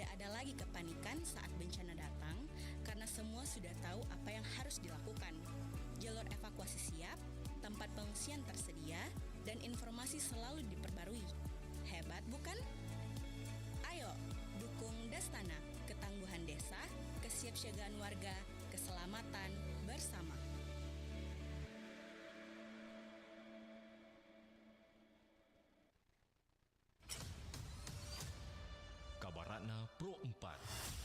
Tidak ada lagi kepanikan saat bencana datang karena semua sudah tahu apa yang harus dilakukan. Jalur evakuasi siap, tempat pengungsian tersedia, dan informasi selalu diperbarui. Hebat bukan? Ayo, dukung Dastana, ketangguhan desa, kesiapsiagaan warga, keselamatan bersama. Kabaratna Pro 4.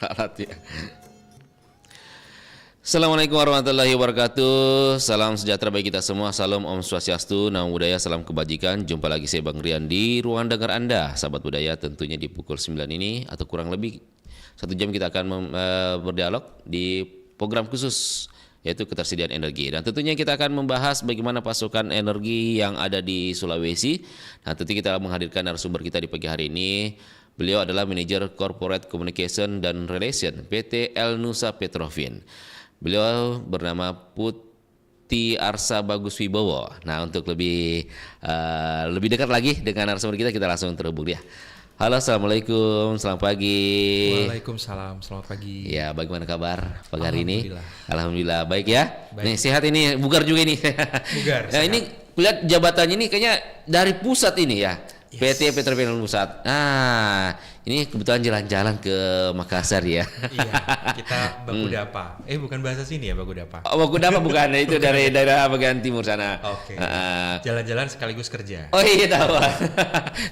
Alat ya. Assalamualaikum warahmatullahi wabarakatuh. Salam sejahtera bagi kita semua. Salam Om Swastiastu, Namo Buddhaya, salam kebajikan. Jumpa lagi saya Bang Rian di ruang dengar Anda, sahabat budaya. Tentunya di pukul 9 ini atau kurang lebih 1 jam kita akan berdialog di program khusus yaitu ketersediaan energi. Dan tentunya kita akan membahas bagaimana pasokan energi yang ada di Sulawesi. Nah, tentu kita menghadirkan narasumber kita di pagi hari ini. Beliau adalah manajer Corporate Communication dan Relation PT El Nusa Petrofin. Beliau bernama Putih Arsa Bagus Wibowo. Nah, untuk lebih dekat lagi dengan narasumber kita langsung terhubung dia. Halo, assalamualaikum, selamat pagi. Waalaikumsalam, selamat pagi. Ya, bagaimana kabar pagi hari ini? Alhamdulillah baik ya. Baik. Nih sehat ini, bugar juga ini. Bugar. Nah, ini lihat jabatannya ini kayaknya dari pusat ini ya. Yes. PT Petrofin Pusat. Nah, ini kebetulan jalan-jalan ke Makassar ya. Iya, kita Bakudapa. Bukan bahasa sini ya Bakudapa. Oh, Bakudapa bukan, itu dari daerah bagian timur sana. Oke. Jalan-jalan sekaligus kerja. Oh iya tahu.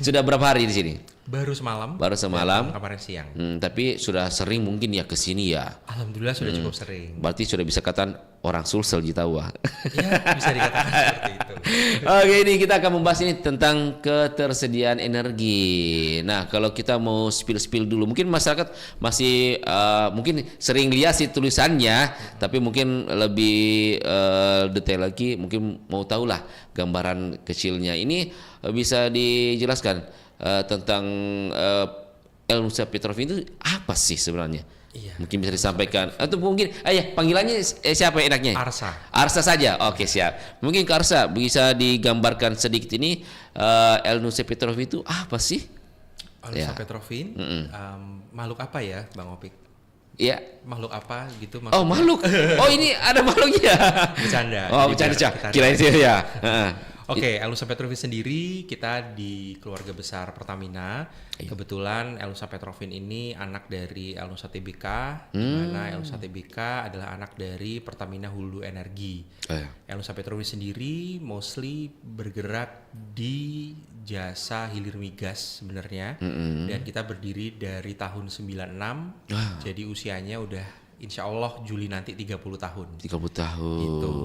Sudah berapa hari di sini? Baru semalam. Kemarin siang. Tapi sudah sering mungkin ya ke sini ya. Alhamdulillah sudah cukup sering. Berarti sudah bisa katakan orang Sulsel di Tawa. Ya, bisa dikatakan seperti itu. Oke, ini kita akan membahas ini tentang ketersediaan energi. Nah, kalau kita mau spill dulu, mungkin masyarakat masih mungkin sering lihat sih tulisannya, tapi mungkin lebih detail lagi, mungkin mau tahu lah gambaran kecilnya. Ini bisa dijelaskan tentang El Nusa Petrofin itu apa sih sebenarnya? Iya. Mungkin bisa disampaikan atau mungkin panggilannya siapa enaknya? Arsa saja. Oke, siap. Mungkin ke Arsa bisa digambarkan sedikit ini El Nusa Petrofin itu apa sih? El Nusa Petrofin makhluk apa ya, Bang Opik? Iya. Makhluk apa gitu maksudnya? Oh, makhluk. Oh, ini ada makhluknya. Bercanda. Oh, bercanda. Kirain sih ya. Oke, El Nusa Petrofin sendiri kita di keluarga besar Pertamina. Kebetulan El Nusa Petrofin ini anak dari El Nusa Tbk, di mana El Nusa Tbk adalah anak dari Pertamina Hulu Energi. El Nusa Petrofin sendiri mostly bergerak di jasa hilir migas sebenarnya. Dan kita berdiri dari tahun 96. Jadi usianya udah insya Allah Juli nanti 30 tahun. 30 tahun. Gitu.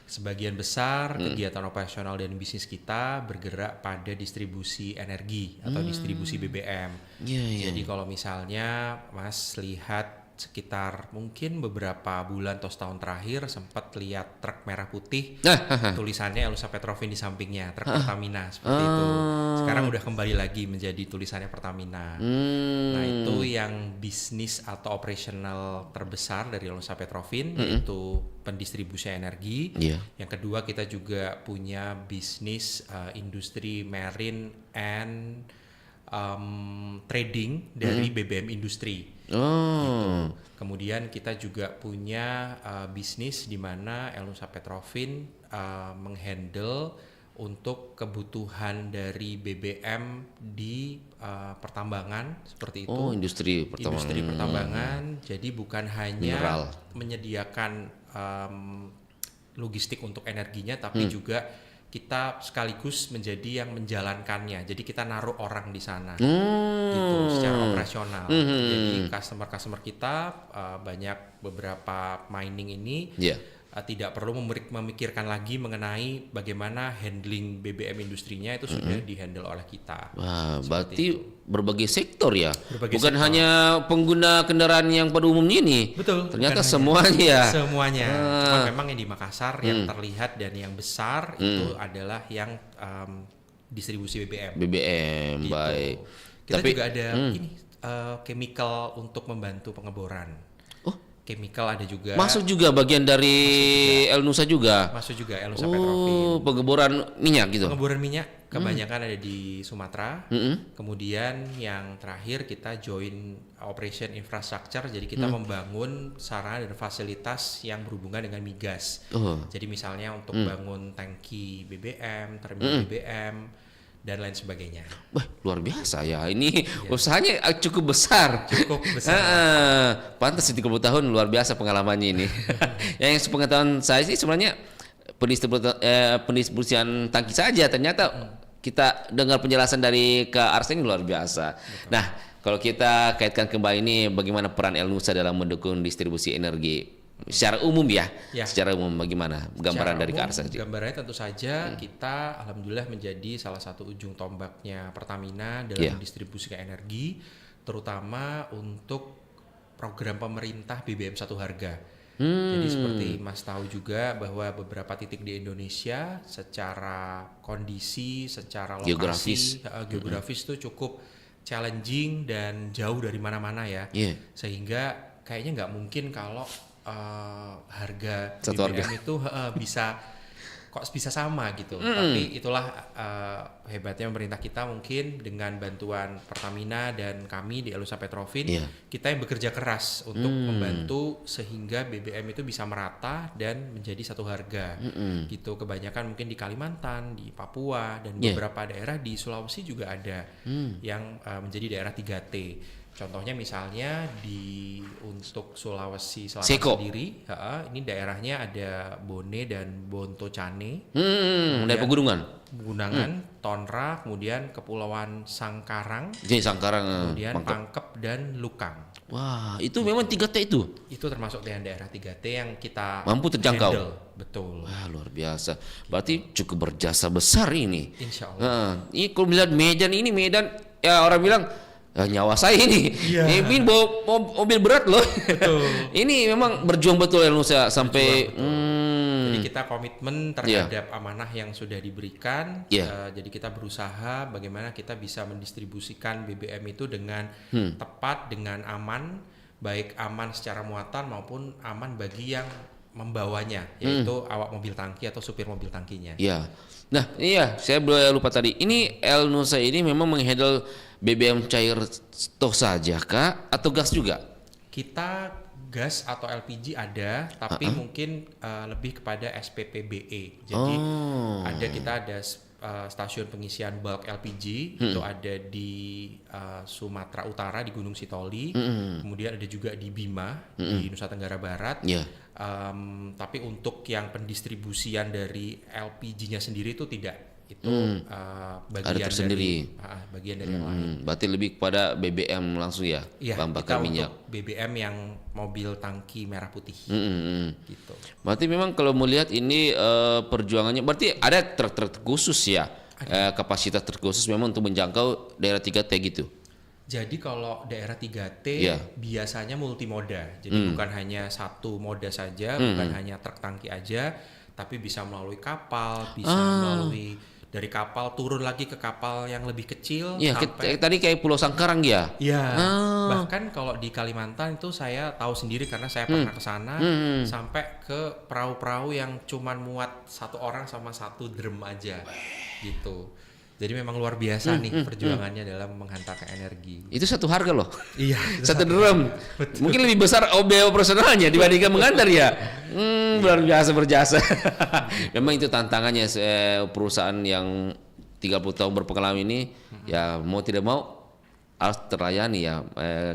Sebagian besar kegiatan operasional dan bisnis kita bergerak pada distribusi energi atau distribusi BBM. Jadi kalau misalnya Mas lihat sekitar mungkin beberapa bulan atau setahun terakhir sempat lihat truk merah putih tulisannya El Nusa Petrofin di sampingnya, truk Pertamina seperti itu. Sekarang udah kembali lagi menjadi tulisannya Pertamina. Nah, itu yang bisnis atau operasional terbesar dari El Nusa Petrofin, yaitu pendistribusian energi. Yang kedua, kita juga punya bisnis industri marine and trading dari BBM industri. Gitu. Kemudian kita juga punya bisnis di mana El Nusa Petrofin menghandle untuk kebutuhan dari BBM di pertambangan seperti itu. Oh, industri pertambangan. Jadi bukan hanya menyediakan logistik untuk energinya, tapi juga kita sekaligus menjadi yang menjalankannya. Jadi kita naruh orang di sana, gitu secara operasional. Jadi customer kita banyak beberapa mining ini tidak perlu memikirkan lagi mengenai bagaimana handling BBM industrinya, itu sudah dihandle oleh kita. Wah, berarti berbagai sektor ya, bukan hanya pengguna kendaraan yang pada umumnya ini. Betul. Ternyata semuanya. Semuanya. Cuma memang yang di Makassar yang terlihat dan yang besar itu adalah yang distribusi BBM. BBM, gitu. Baik. Kita juga ada ini chemical untuk membantu pengeboran. Chemical ada juga. Masuk juga bagian dari El Nusa juga. Masuk juga El Nusa Petrofin. Pengeboran minyak gitu. Pengeboran minyak kebanyakan ada di Sumatera. Kemudian yang terakhir kita join operation infrastructure. Jadi kita membangun sarana dan fasilitas yang berhubungan dengan migas. Jadi misalnya untuk bangun tangki BBM, terminal BBM, dan lain sebagainya. Wah, luar biasa ya. Ini usahanya cukup besar. Pantas 30 tahun, luar biasa pengalamannya ini. Yang sepengetahuan saya sih sebenarnya pendistribusian tangki saja, ternyata kita dengar penjelasan dari Kak Arsen ini luar biasa. Betul. Nah, kalau kita kaitkan kembali ini bagaimana peran El Nusa dalam mendukung distribusi energi secara umum ya. Secara umum bagaimana gambaran dari Kak Arsen? Gambarannya tentu saja kita alhamdulillah menjadi salah satu ujung tombaknya Pertamina dalam distribusi energi, terutama untuk program pemerintah BBM satu harga. Jadi seperti Mas tahu juga bahwa beberapa titik di Indonesia secara kondisi, secara lokasi, geografis itu cukup challenging dan jauh dari mana-mana ya. Sehingga kayaknya nggak mungkin kalau harga satu BBM itu bisa sama gitu. Tapi itulah hebatnya pemerintah kita, mungkin dengan bantuan Pertamina dan kami di El Nusa Petrovin, kita yang bekerja keras untuk membantu sehingga BBM itu bisa merata dan menjadi satu harga. Gitu. Kebanyakan mungkin di Kalimantan, di Papua dan beberapa daerah di Sulawesi juga ada yang menjadi daerah 3T. Contohnya misalnya untuk Sulawesi Selatan sendiri, ini daerahnya ada Bone dan Bontocane, dari pegunungan, Tonra, kemudian Kepulauan Sangkarang, kemudian Pangkep dan Lukang. Wah, itu memang 3T itu? Itu termasuk dengan daerah 3T yang kita mampu terjangkau. Handle. Betul. Wah, luar biasa. Berarti cukup berjasa besar ini. Insya Allah. Ini kalau melihat Medan ya orang bilang nyawa saya ini. Ini bawa mobil berat loh. Betul. Ini memang berjuang betul El Nusa sampai. Jadi kita komitmen terhadap amanah yang sudah diberikan. Jadi kita berusaha bagaimana kita bisa mendistribusikan BBM itu dengan tepat, dengan aman, baik aman secara muatan maupun aman bagi yang membawanya, yaitu awak mobil tangki atau supir mobil tangkinya. Nah, saya lupa tadi. Ini El Nusa ini memang menghandle BBM cair toh saja kah atau gas juga? Kita gas atau LPG ada, tapi mungkin lebih kepada SPPBE. Jadi kita ada stasiun pengisian bulk LPG itu ada di Sumatera Utara di Gunung Sitoli, kemudian ada juga di Bima di Nusa Tenggara Barat. Tapi untuk yang pendistribusian dari LPG-nya sendiri itu tidak. Itu bagian tersendiri. Bagian dari yang lain. Berarti lebih kepada BBM langsung ya, bahan bakar minyak. Untuk BBM yang mobil tangki merah putih. Gitu. Berarti memang kalau melihat ini perjuangannya, berarti ada truk-truk khusus ya, kapasitas terkhusus memang untuk menjangkau daerah 3T gitu. Jadi kalau daerah 3T biasanya multimoda. Jadi bukan hanya satu moda saja, bukan hanya truk tangki aja, tapi bisa melalui kapal, bisa melalui dari kapal turun lagi ke kapal yang lebih kecil. Sampai tadi kayak Pulau Sangkarang ya. Bahkan kalau di Kalimantan itu saya tahu sendiri karena saya pernah ke sana, sampai ke perahu-perahu yang cuman muat satu orang sama satu drum aja, gitu. Jadi memang luar biasa nih perjuangannya dalam menghantarkan energi. Itu satu harga loh. Satu drum. Mungkin lebih besar operasionalnya dibandingkan mengantar ya. Luar biasa berjasa. Memang itu tantangannya perusahaan yang 30 tahun berpengalaman ini, ya mau tidak mau harus terlayani ya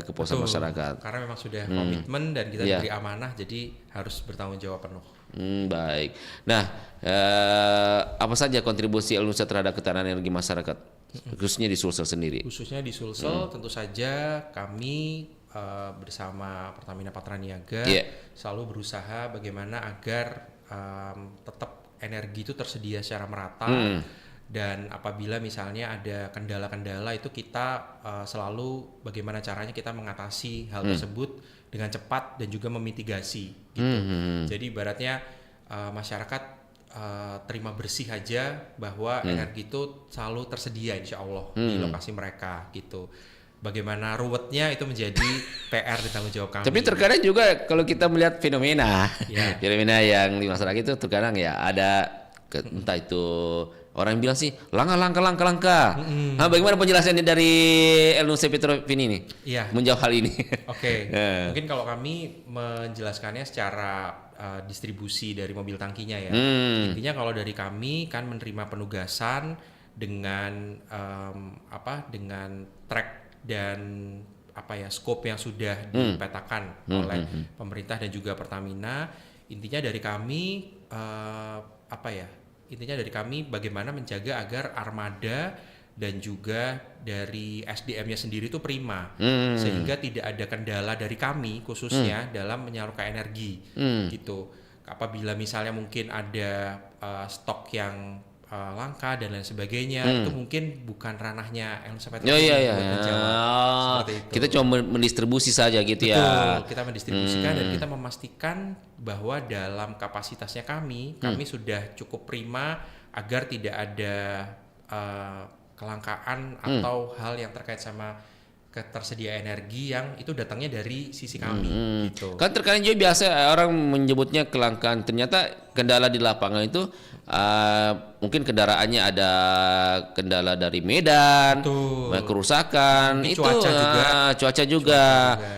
kepuasan masyarakat. Karena memang sudah komitmen dan kita diberi amanah, jadi harus bertanggung jawab penuh. Baik. Nah, apa saja kontribusi El Nusa terhadap ketahanan energi masyarakat, khususnya di Sulsel sendiri? Khususnya di Sulsel, tentu saja kami bersama Pertamina Patraniaga selalu berusaha bagaimana agar tetap energi itu tersedia secara merata. Dan apabila misalnya ada kendala-kendala itu kita selalu bagaimana caranya kita mengatasi hal tersebut dengan cepat dan juga memitigasi gitu. Jadi ibaratnya masyarakat terima bersih aja bahwa energi itu selalu tersedia insya Allah di lokasi mereka gitu. Bagaimana ruwetnya itu menjadi PR dan tanggung jawab kami. Tapi terkadang juga kalau kita melihat fenomena yang di masyarakat itu terkadang ya ada entah itu orang bilang sih langka. Nah, bagaimana penjelasannya dari El Nusa Petrovin ini? Menjawab hal ini. Mungkin kalau kami menjelaskannya secara distribusi dari mobil tangkinya ya. Intinya kalau dari kami kan menerima penugasan dengan dengan track dan scope yang sudah dipetakan oleh pemerintah dan juga Pertamina. Intinya dari kami intinya dari kami bagaimana menjaga agar armada dan juga dari SDM-nya sendiri itu prima, sehingga tidak ada kendala dari kami khususnya dalam menyalurkan energi gitu. Apabila misalnya mungkin ada stok yang langka dan lain sebagainya, itu mungkin bukan ranahnya Elnusa Petrochemical buat menjawab seperti itu. Kita cuma mendistribusi saja gitu. Betul, ya. kita mendistribusikan dan kita memastikan bahwa dalam kapasitasnya kami sudah cukup prima agar tidak ada kelangkaan atau hal yang terkait sama ketersediaan energi yang itu datangnya dari sisi kami gitu. Kan terkadang juga biasa orang menyebutnya kelangkaan, ternyata kendala di lapangan itu mungkin kendaraannya ada kendala dari medan, kerusakan, Mungkin itu cuaca juga. juga.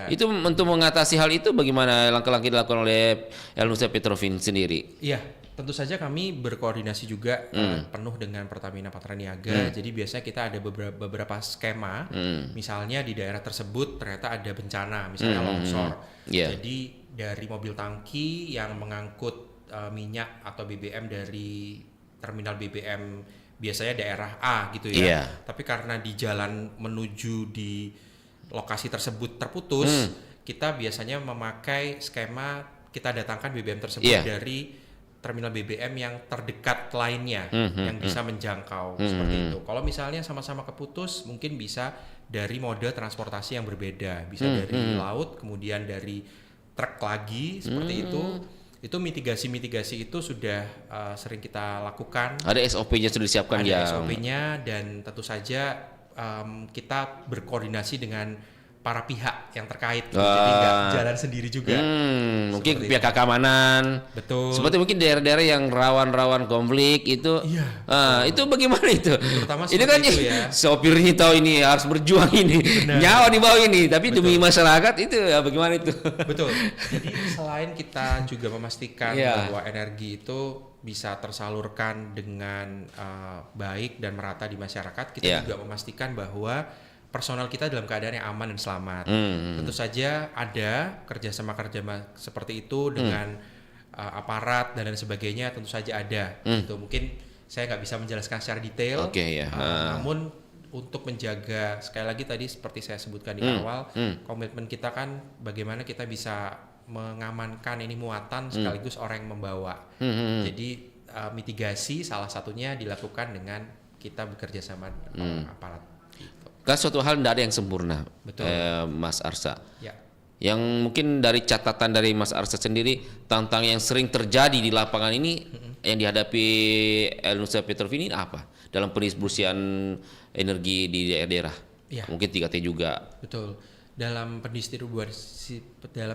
Itu untuk mengatasi hal itu bagaimana langkah-langkah dilakukan oleh Elnusa Petrofin sendiri? Iya, tentu saja kami berkoordinasi juga penuh dengan Pertamina Patraniaga. Jadi biasanya kita ada beberapa skema. Misalnya di daerah tersebut ternyata ada bencana, misalnya longsor. Jadi dari mobil tangki yang mengangkut minyak atau BBM dari terminal BBM biasanya daerah A gitu ya. Tapi karena di jalan menuju di lokasi tersebut terputus, kita biasanya memakai skema kita datangkan BBM tersebut dari terminal BBM yang terdekat lainnya yang bisa menjangkau seperti itu. Kalau misalnya sama-sama keputus, mungkin bisa dari mode transportasi yang berbeda, bisa dari laut, kemudian dari truk lagi seperti itu. Itu mitigasi itu sudah sering kita lakukan. Ada SOP-nya sudah disiapkan ya. Ada SOP-nya dan tentu saja kita berkoordinasi dengan para pihak yang terkait, gitu. Jadi nggak jalan sendiri juga. Mungkin pihak keamanan. Betul. Seperti mungkin daerah-daerah yang rawan-rawan konflik itu. Itu bagaimana itu? Terutama ini kan itu ya. Sopirnya tahu ini harus berjuang ini, nyawa di bawah ini, tapi demi masyarakat itu ya bagaimana itu? Betul. Jadi selain kita juga memastikan bahwa energi itu bisa tersalurkan dengan baik dan merata di masyarakat, kita juga memastikan bahwa personal kita dalam keadaan yang aman dan selamat. Tentu saja ada kerjasama seperti itu dengan aparat dan lain sebagainya, tentu saja ada. Gitu. Mungkin saya nggak bisa menjelaskan secara detail, namun untuk menjaga, sekali lagi tadi seperti saya sebutkan di awal, komitmen kita kan bagaimana kita bisa mengamankan ini muatan sekaligus orang yang membawa. Jadi mitigasi salah satunya dilakukan dengan kita bekerja sama aparat. Kan suatu hal tidak ada yang sempurna, Mas Arsa. Yang mungkin dari catatan dari Mas Arsa sendiri, tantangan yang sering terjadi di lapangan ini yang dihadapi Elnusa Petrofin ini apa dalam pendistribusian energi di daerah-daerah? Mungkin 3T juga. Betul. Dalam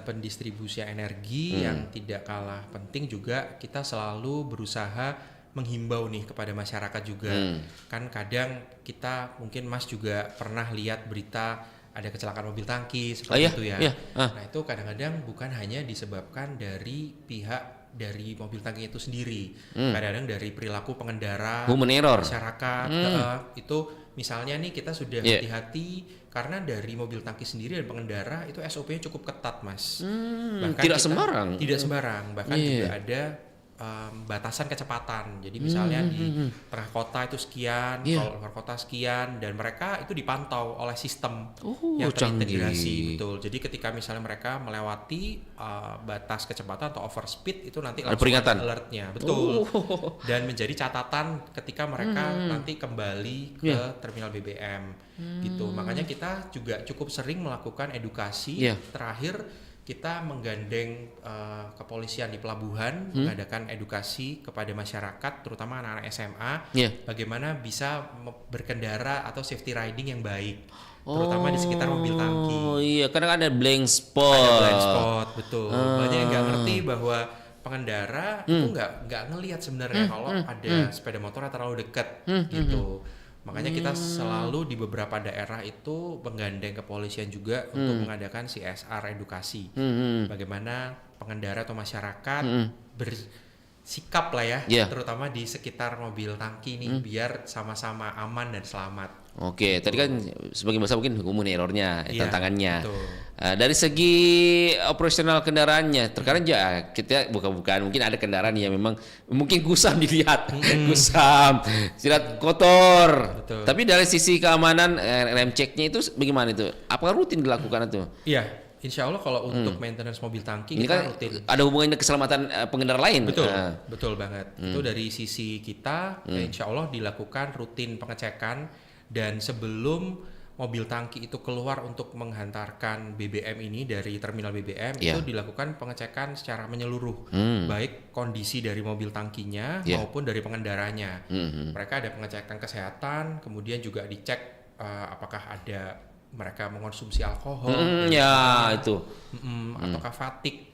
pendistribusian energi yang tidak kalah penting juga kita selalu berusaha menghimbau nih kepada masyarakat juga. Kan kadang kita mungkin Mas juga pernah lihat berita ada kecelakaan mobil tangki seperti itu ya. Nah itu kadang-kadang bukan hanya disebabkan dari pihak dari mobil tangki itu sendiri, kadang-kadang dari perilaku pengendara, masyarakat. Itu misalnya nih kita sudah hati-hati karena dari mobil tangki sendiri dan pengendara itu SOP-nya cukup ketat, Mas. Bahkan tidak sembarang. Tidak sembarang, bahkan juga ada batasan kecepatan. Jadi misalnya di tengah kota itu sekian, kalau luar kota sekian, dan mereka itu dipantau oleh sistem yang terintegrasi. Betul. Jadi ketika misalnya mereka melewati batas kecepatan atau overspeed itu nanti langsung ada alertnya. Betul. Dan menjadi catatan ketika mereka nanti kembali ke terminal BBM gitu. Makanya kita juga cukup sering melakukan edukasi. Terakhir kita menggandeng kepolisian di pelabuhan, mengadakan edukasi kepada masyarakat, terutama anak-anak SMA, bagaimana bisa berkendara atau safety riding yang baik, terutama di sekitar mobil tangki. Karena ada blank spot. Ada blank spot, betul. Banyak yang nggak ngerti bahwa pengendara itu nggak ngelihat sebenarnya kalau ada sepeda motor yang terlalu dekat, gitu. Makanya kita selalu di beberapa daerah itu menggandeng kepolisian juga untuk mengadakan CSR edukasi. Bagaimana pengendara atau masyarakat sikap lah ya, Iya. terutama di sekitar mobil tangki nih biar sama-sama aman dan selamat. Oke, tadi kan sebagian besar mungkin hukuman errornya, Iya, tantangannya. betul. Dari segi operasional kendaraannya, terkadang ya kita bukan mungkin ada kendaraan yang memang mungkin gusam dilihat, gusam, silat kotor. Betul. Tapi dari sisi keamanan rem ceknya itu bagaimana itu? Apakah rutin dilakukan itu? Iya, insya Allah kalau untuk maintenance mobil tangki Ini kita kan rutin. ada hubungannya keselamatan pengendara lain. Betul, Nah, betul banget. Itu dari sisi kita, insya Allah dilakukan rutin pengecekan, dan sebelum mobil tangki itu keluar untuk menghantarkan BBM ini dari terminal BBM, Iya. itu dilakukan pengecekan secara menyeluruh, baik kondisi dari mobil tangkinya Iya. maupun dari pengendaranya. Mereka ada pengecekan kesehatan, kemudian juga dicek apakah ada mereka mengonsumsi alkohol, ya itu. ataukah fatigue.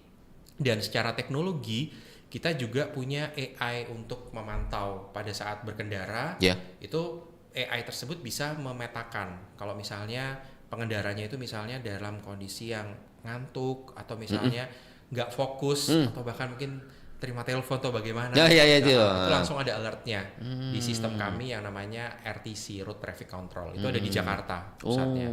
Dan secara teknologi kita juga punya AI untuk memantau pada saat berkendara. Ya. Itu AI tersebut bisa memetakan kalau misalnya pengendaranya itu misalnya dalam kondisi yang ngantuk atau misalnya nggak fokus atau bahkan mungkin terima telepon atau bagaimana. Ya, itu. Itu langsung ada alertnya di sistem kami yang namanya RTC, Road Traffic Control. Itu ada di Jakarta pusatnya.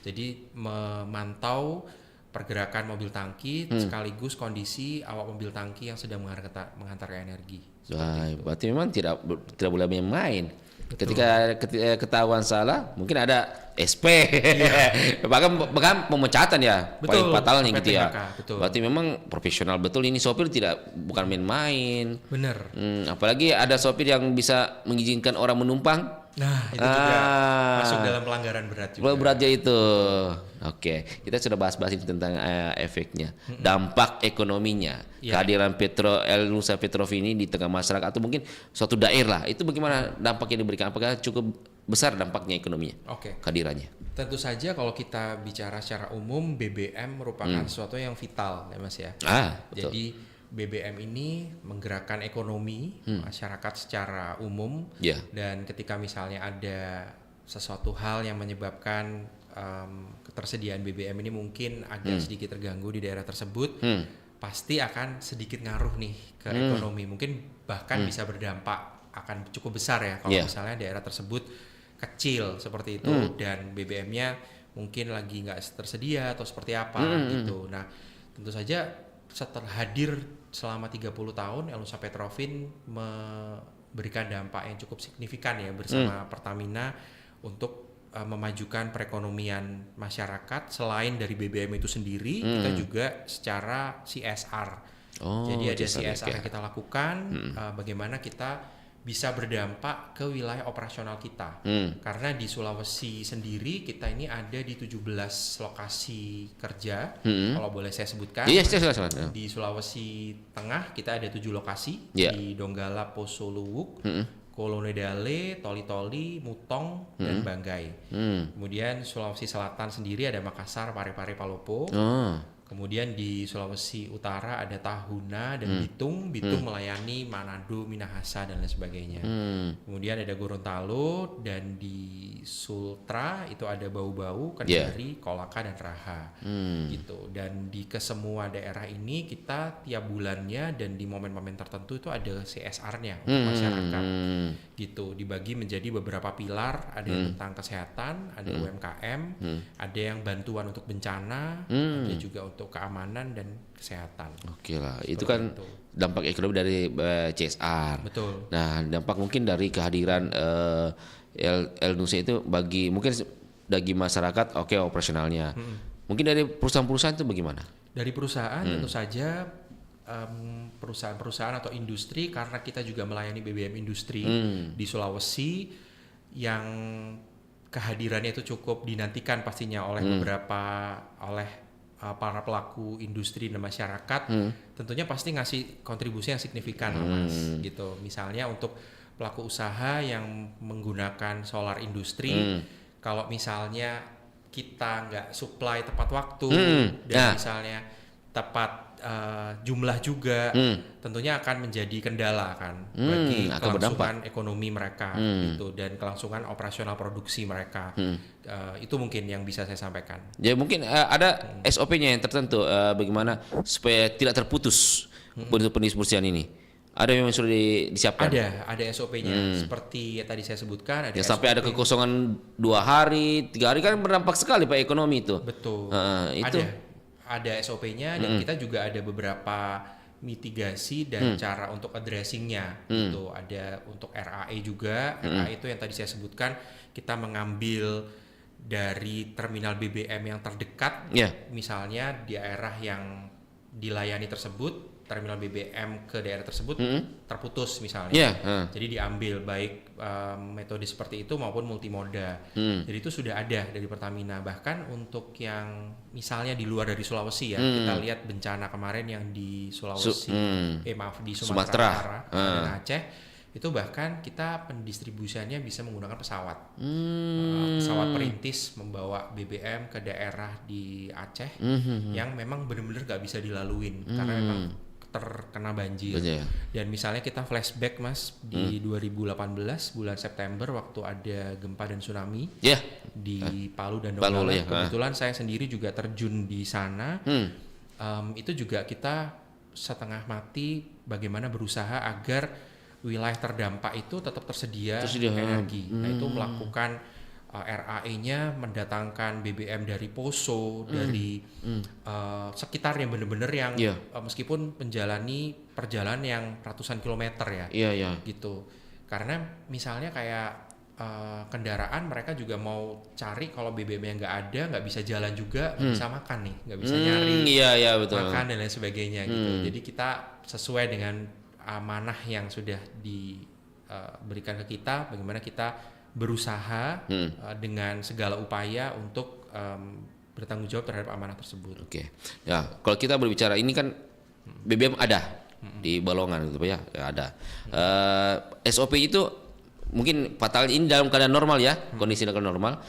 Jadi memantau pergerakan mobil tangki sekaligus kondisi awak mobil tangki yang sedang menghantarkan energi. Wah, berarti memang tidak boleh main-main. Ketika ketahuan salah, mungkin ada SP, bahkan pemecatan ya, paling Betul, fatalnya sampai gitu ya. PHK, betul. Berarti memang profesional betul ini sopir, bukan main-main. Bener. Apalagi ada sopir yang bisa mengizinkan orang menumpang. Nah, itu juga masuk dalam pelanggaran berat juga. Beratnya itu. Oke, kita sudah bahas-bahas ini tentang efeknya, dampak ekonominya, Ya. kehadiran El Nusa Petrov ini di tengah masyarakat atau mungkin suatu daerah itu bagaimana dampak yang diberikan? Apakah cukup besar dampaknya ekonominya? Oke. Kehadirannya. Tentu saja kalau kita bicara secara umum BBM merupakan sesuatu yang vital ya Mas ya. Betul. Jadi BBM ini menggerakkan ekonomi masyarakat secara umum. Ya. Dan ketika misalnya ada sesuatu hal yang menyebabkan ketersediaan BBM ini mungkin agak sedikit terganggu di daerah tersebut, pasti akan sedikit ngaruh nih ke ekonomi. Mungkin bahkan bisa berdampak akan cukup besar ya kalau misalnya daerah tersebut kecil seperti itu dan BBM-nya mungkin lagi nggak tersedia atau seperti apa gitu. Nah, tentu saja setelah hadir selama 30 tahun El Nusa Petrovin memberikan dampak yang cukup signifikan ya bersama Pertamina untuk memajukan perekonomian masyarakat. Selain dari BBM itu sendiri, kita juga secara CSR. Jadi ada CSR yang kita lakukan, bagaimana kita bisa berdampak ke wilayah operasional kita. Karena di Sulawesi sendiri kita ini ada di 17 lokasi kerja, kalau boleh saya sebutkan. Iya, silakan. Di Sulawesi Tengah kita ada 7 lokasi, Iya. di Donggala, Poso Luwuk, Kolonedale, Toli-Toli, Mutong, dan Banggai. Kemudian Sulawesi Selatan sendiri ada Makassar, Parepare, Palopo. Kemudian di Sulawesi Utara ada Tahuna dan Bitung melayani Manado, Minahasa dan lain sebagainya. Kemudian ada Gorontalo dan di Sultra itu ada Bau-Bau, Kendari, Kolaka dan Raha. Gitu. Dan di kesemua daerah ini kita tiap bulannya dan di momen-momen tertentu itu ada CSR-nya untuk masyarakat. Gitu. Dibagi menjadi beberapa pilar, ada yang tentang kesehatan, ada UMKM, ada yang bantuan untuk bencana, ada juga untuk keamanan dan kesehatan. Oke lah, Seperti itu kan itu. dampak ekonomi dari CSR. Betul. Nah, dampak mungkin dari kehadiran El Nusa itu bagi mungkin bagi masyarakat operasionalnya. Mungkin dari perusahaan-perusahaan itu bagaimana? Dari perusahaan tentu saja perusahaan-perusahaan atau industri, karena kita juga melayani BBM industri di Sulawesi yang kehadirannya itu cukup dinantikan pastinya oleh para pelaku industri dan masyarakat, tentunya pasti ngasih kontribusi yang signifikan lah, Mas. Gitu. Misalnya untuk pelaku usaha yang menggunakan solar industri, kalau misalnya kita nggak supply tepat waktu dan misalnya tepat jumlah juga, tentunya akan menjadi kendala kan bagi kelangsungan ekonomi mereka gitu, dan kelangsungan operasional produksi mereka. Itu mungkin yang bisa saya sampaikan. Ya mungkin ada SOP-nya yang tertentu bagaimana supaya tidak terputus pendistribusian ini. Ada yang sudah disiapkan? Ada SOP-nya. Seperti yang tadi saya sebutkan, ada Ya, sampai ada kekosongan 2 hari, 3 hari kan berdampak sekali Pak ekonomi itu. Betul. Itu Ada SOP-nya dan kita juga ada beberapa mitigasi dan cara untuk addressing-nya. Gitu. Ada untuk RAE juga. RAE itu yang tadi saya sebutkan, kita mengambil dari terminal BBM yang terdekat, misalnya di daerah yang dilayani tersebut, terminal BBM ke daerah tersebut terputus misalnya. Jadi diambil baik metode seperti itu maupun multimoda. Jadi itu sudah ada dari Pertamina. Bahkan untuk yang misalnya di luar dari Sulawesi ya, kita lihat bencana kemarin yang di Sulawesi, di Sumatera Utara dan Aceh, itu bahkan kita pendistribusiannya bisa menggunakan pesawat. Pesawat perintis membawa BBM ke daerah di Aceh yang memang benar-benar gak bisa dilaluin karena memang terkena banjir. Dan misalnya kita flashback Mas di 2018 bulan September waktu ada gempa dan tsunami di Palu dan Donggala. Kebetulan saya sendiri juga terjun di sana. Itu juga kita setengah mati bagaimana berusaha agar wilayah terdampak itu tetap tersedia energi. Nah itu melakukan RAE-nya, mendatangkan BBM dari Poso, dari sekitar yang benar-benar yang meskipun menjalani perjalanan yang ratusan kilometer ya, gitu. Karena misalnya kayak kendaraan mereka juga mau cari kalau BBM-nya nggak bisa jalan juga, nggak bisa makan nih, nggak bisa nyari makan dan lain sebagainya gitu. Jadi kita sesuai dengan amanah yang sudah diberikan ke kita, bagaimana kita berusaha dengan segala upaya untuk bertanggung jawab terhadap amanah tersebut. Ya, kalau kita berbicara ini kan BBM ada di Balongan gitu ya, ada. SOP itu mungkin fatal ini dalam keadaan normal ya, kondisi keadaan normal.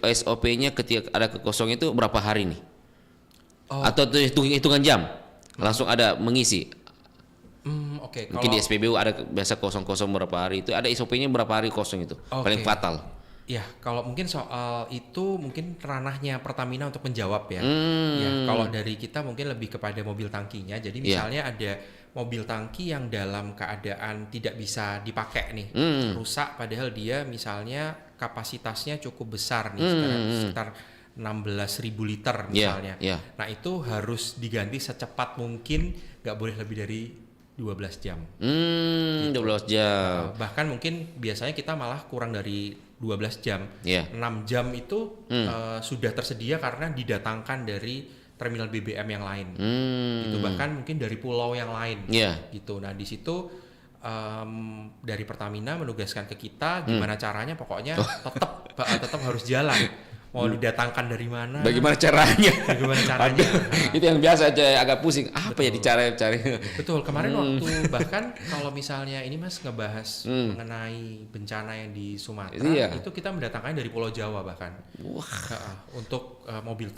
SOP-nya ketika ada kekosongan itu berapa hari nih? Atau hitungan jam? Langsung ada mengisi. Mungkin di SPBU ada biasa kosong-kosong berapa hari itu, ada SOP-nya berapa hari kosong itu paling fatal. Ya, kalau mungkin soal itu mungkin ranahnya Pertamina untuk menjawab ya. Ya, kalau dari kita mungkin lebih kepada mobil tangkinya. Jadi misalnya ada mobil tangki yang dalam keadaan tidak bisa dipakai nih, rusak padahal dia misalnya kapasitasnya cukup besar nih, sekitar 16.000 liter misalnya. Nah, itu harus diganti secepat mungkin, nggak boleh lebih dari 12 jam. 12 jam. Bahkan mungkin biasanya kita malah kurang dari 12 jam. 6 jam itu sudah tersedia karena didatangkan dari terminal BBM yang lain. Gitu. Bahkan mungkin dari pulau yang lain. Gitu. Nah, di situ dari Pertamina menugaskan ke kita gimana caranya, pokoknya tetap harus jalan. Mau didatangkan dari mana? Bagaimana caranya? Itu yang biasa aja agak pusing. Apa ya cari? Betul. Kemarin waktu bahkan kalau misalnya ini Mas ngebahas mengenai bencana yang di Sumatera, itu kita mendatangkan dari Pulau Jawa bahkan. Untuk mobil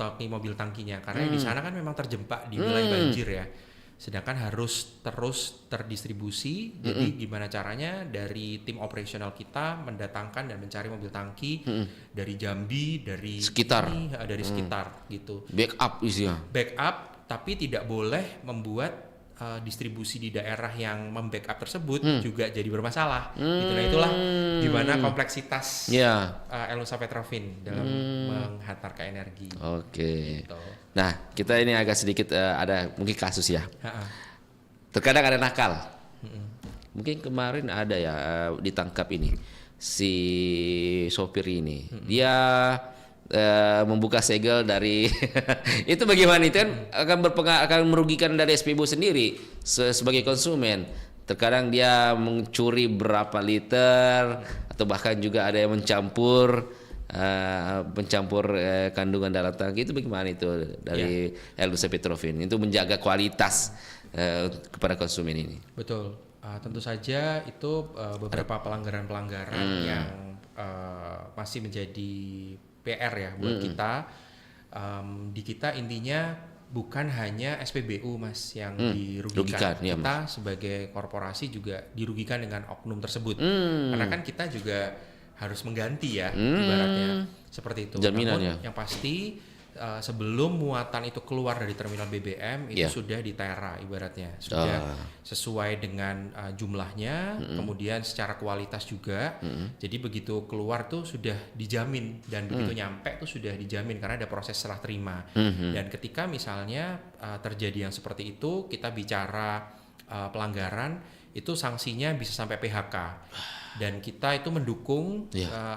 tangkinya karena di sana kan memang terjebak di wilayah banjir ya. Sedangkan harus terus terdistribusi. Jadi gimana caranya dari tim operasional kita mendatangkan dan mencari mobil tangki dari Jambi, dari sekitar, dari sekitar gitu. Backup isinya. Backup, tapi tidak boleh membuat distribusi di daerah yang membackup tersebut juga jadi bermasalah. Gitu. Nah itulah gimana kompleksitas Elusa Petrofin dalam menghantarkan energi. Gitu. Nah, kita ini agak sedikit ada mungkin kasus ya. Terkadang ada nakal. Mungkin kemarin ada ya ditangkap ini si sopir ini. Dia membuka segel dari itu bagaimana, itu kan akan merugikan dari SPBU sendiri sebagai konsumen. Terkadang dia mencuri berapa liter atau bahkan juga ada yang mencampur kandungan dalam tangki. Itu bagaimana itu dari Elusa Petrofin itu menjaga kualitas kepada konsumen ini? Betul. Tentu saja itu beberapa pelanggaran-pelanggaran yang masih menjadi PR ya buat kita. Di kita intinya bukan hanya SPBU Mas yang dirugikan. Kita sebagai korporasi juga dirugikan dengan oknum tersebut. Karena kan kita juga harus mengganti ya ibaratnya seperti itu. Jaminan. Namun yang pasti sebelum muatan itu keluar dari terminal BBM itu sudah ditera ibaratnya, sudah sesuai dengan jumlahnya, kemudian secara kualitas juga. Jadi begitu keluar tuh sudah dijamin, dan begitu nyampe tuh sudah dijamin karena ada proses serah terima. Dan ketika misalnya terjadi yang seperti itu, kita bicara pelanggaran, itu sanksinya bisa sampai PHK. Dan kita itu mendukung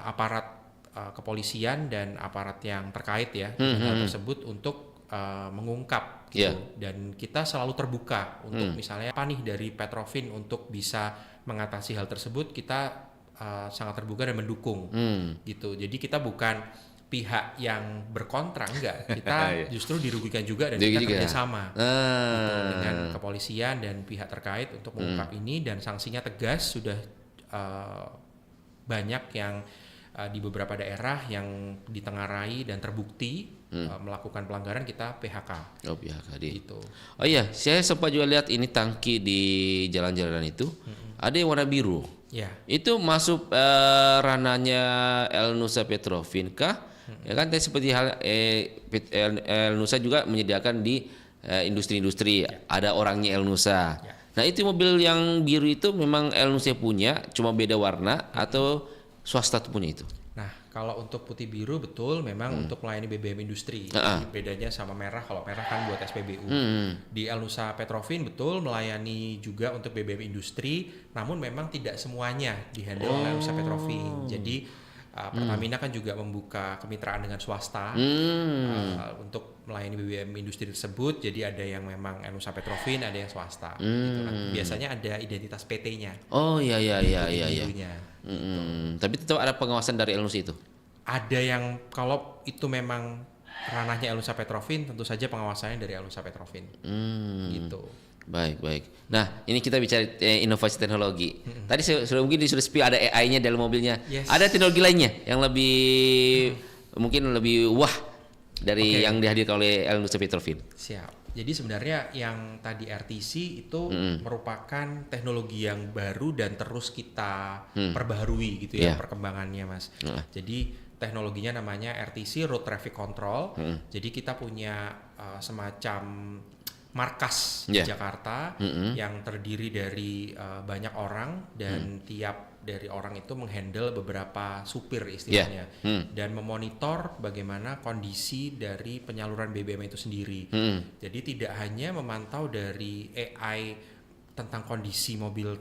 aparat kepolisian dan aparat yang terkait ya dengan hal tersebut untuk mengungkap gitu. Dan kita selalu terbuka untuk misalnya apa nih dari Petrofin untuk bisa mengatasi hal tersebut, kita sangat terbuka dan mendukung gitu. Jadi kita bukan pihak yang berkontra, enggak, kita justru dirugikan juga, dan kita kerjasama gitu, dengan kepolisian dan pihak terkait untuk mengungkap ini, dan sanksinya tegas. Sudah banyak yang di beberapa daerah yang ditengarai dan terbukti melakukan pelanggaran, kita PHK. Oh, PHK gitu. Oh iya, saya sempat juga lihat ini tangki di jalan-jalan itu ada yang warna biru. Ya. Itu masuk ranahnya El Nusa Petrofin kah? Ya kan, seperti hal El Nusa juga menyediakan di industri-industri, ada orangnya El Nusa. Nah, itu mobil yang biru itu memang El Nusa punya, cuma beda warna, atau swasta punya itu? Nah, kalau untuk putih biru betul memang untuk melayani BBM industri. Jadi bedanya sama merah, kalau merah kan buat SPBU. Di El Nusa Petrofin betul melayani juga untuk BBM industri, namun memang tidak semuanya dihandle oleh El Nusa Petrofin. Jadi Pertamina kan juga membuka kemitraan dengan swasta untuk melayani BBM industri tersebut. Jadi ada yang memang El Nusa Petrofin, ada yang swasta. Gitu. Nah, biasanya ada identitas PT-nya. Oh iya. Gitu. Tapi tetap ada pengawasan dari El Nusa itu? Ada yang, kalau itu memang ranahnya El Nusa Petrofin, tentu saja pengawasannya dari El Nusa Petrofin. Gitu. Baik. Nah, ini kita bicara inovasi teknologi. Tadi sudah mungkin sudah ada AI-nya dalam mobilnya. Ada teknologi lainnya yang lebih mungkin lebih wah dari yang dihadirkan oleh El Nusa Petrofin. Siap. Jadi sebenarnya yang tadi RTC itu merupakan teknologi yang baru dan terus kita perbaharui gitu ya perkembangannya, Mas. Jadi teknologinya namanya RTC, Road Traffic Control. Jadi kita punya semacam markas di Jakarta yang terdiri dari banyak orang, dan tiap dari orang itu menghandle beberapa supir istilahnya, dan memonitor bagaimana kondisi dari penyaluran BBM itu sendiri. Jadi tidak hanya memantau dari AI tentang kondisi mobil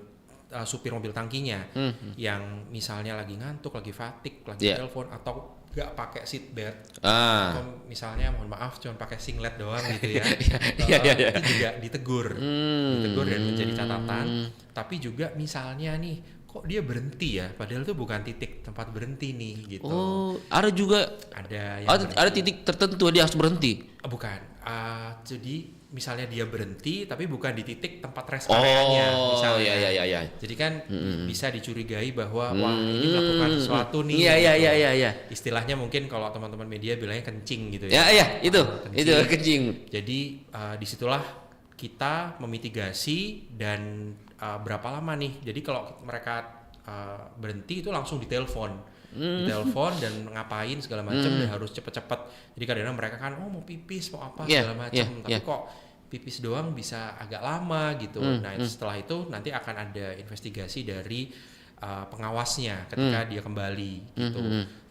supir mobil tangkinya yang misalnya lagi ngantuk, lagi fatigue, lagi telepon, atau gak pakai seat belt, atau misalnya mohon maaf cuma pakai singlet doang gitu ya. Itu juga ditegur dan menjadi catatan. Tapi juga misalnya nih, kok dia berhenti ya, padahal itu bukan titik tempat berhenti nih gitu. Oh, ada juga ada titik tertentu dia harus berhenti. Bukan. Jadi misalnya dia berhenti tapi bukan di titik tempat rest area-nya misalnya. Iya. Jadi kan bisa dicurigai bahwa wah, ini melakukan sesuatu nih. Iya. Istilahnya mungkin kalau teman-teman media bilangnya kencing gitu ya. Iya, itu kencing. Jadi disitulah kita memitigasi dan berapa lama nih. Jadi kalau mereka berhenti itu langsung ditelepon. Dan ngapain segala macam, dan harus cepet-cepet. Jadi kadang-kadang mereka kan mau pipis, mau apa segala macam, tapi kok pipis doang bisa agak lama gitu. Nah, setelah itu nanti akan ada investigasi dari pengawasnya ketika dia kembali gitu.